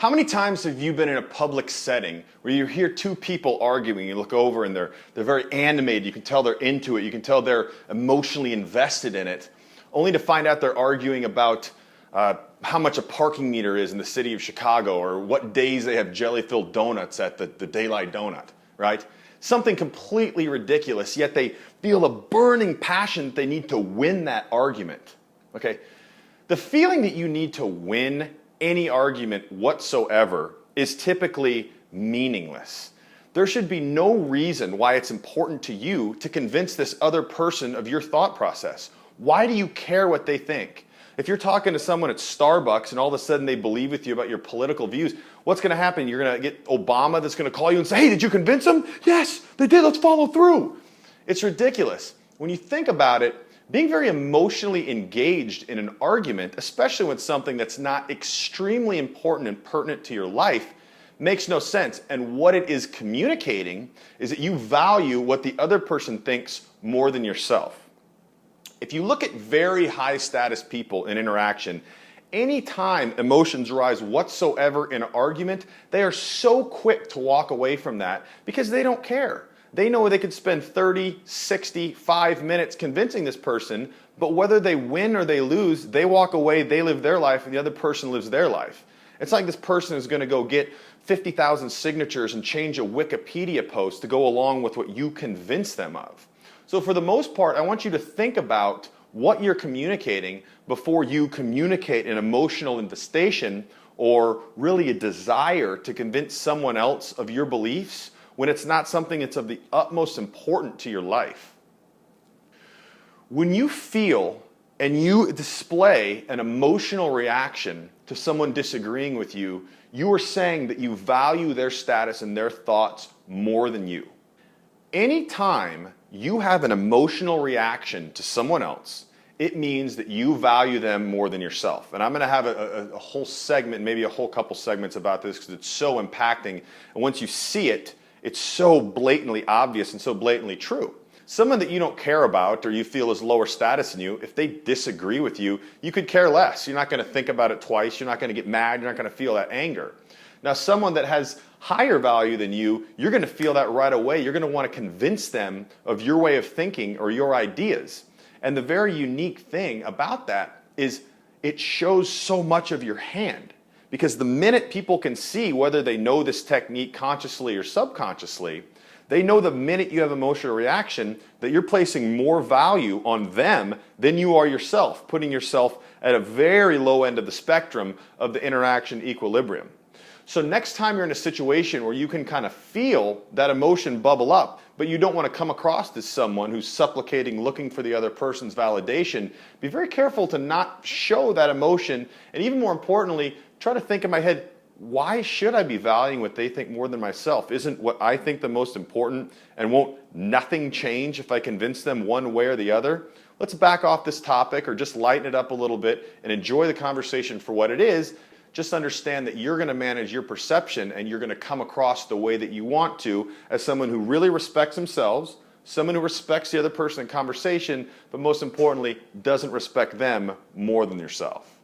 How many times have you been in a public setting where you hear two people arguing, you look over and they're very animated, you can tell they're into it, you can tell they're emotionally invested in it, only to find out they're arguing about how much a parking meter is in the city of Chicago or what days they have jelly-filled donuts at the Daylight Donut, right? Something completely ridiculous, yet they feel a burning passion that they need to win that argument, okay? The feeling that you need to win any argument whatsoever is typically meaningless. There should be no reason why it's important to you to convince this other person of your thought process. Why do you care what they think? If you're talking to someone at Starbucks and all of a sudden they believe with you about your political views, what's going to happen? You're going to get Obama that's going to call you and say, hey, did you convince them? Yes, they did. Let's follow through. It's ridiculous. When you think about it, being very emotionally engaged in an argument, especially with something that's not extremely important and pertinent to your life, makes no sense. And what it is communicating is that you value what the other person thinks more than yourself. If you look at very high status people in interaction, anytime emotions rise whatsoever in an argument, they are so quick to walk away from that because they don't care. They know they could spend 30, 60, 5 minutes convincing this person, but whether they win or they lose, they walk away, they live their life, and the other person lives their life. It's like this person is going to go get 50,000 signatures and change a Wikipedia post to go along with what you convince them of. So for the most part, I want you to think about what you're communicating before you communicate an emotional infestation or really a desire to convince someone else of your beliefs when it's not something that's of the utmost importance to your life. When you feel and you display an emotional reaction to someone disagreeing with you, you are saying that you value their status and their thoughts more than you. Anytime you have an emotional reaction to someone else, it means that you value them more than yourself. And I'm going to have a whole segment, maybe a whole couple segments about this because it's so impacting. And once you see it, it's so blatantly obvious and so blatantly true. Someone that you don't care about or you feel is lower status than you, if they disagree with you, you could care less. You're not going to think about it twice. You're not going to get mad. You're not going to feel that anger. Now, someone that has higher value than you, you're going to feel that right away. You're going to want to convince them of your way of thinking or your ideas. And the very unique thing about that is it shows so much of your hand. Because the minute people can see whether they know this technique consciously or subconsciously, they know the minute you have emotional reaction that you're placing more value on them than you are yourself, putting yourself at a very low end of the spectrum of the interaction equilibrium. So next time you're in a situation where you can kind of feel that emotion bubble up, but you don't want to come across as someone who's supplicating, looking for the other person's validation, be very careful to not show that emotion. And even more importantly, try to think in my head, why should I be valuing what they think more than myself? Isn't what I think the most important? And won't nothing change if I convince them one way or the other? Let's back off this topic or just lighten it up a little bit and enjoy the conversation for what it is. Just understand that you're going to manage your perception and you're going to come across the way that you want to as someone who really respects themselves, someone who respects the other person in conversation, but most importantly, doesn't respect them more than yourself.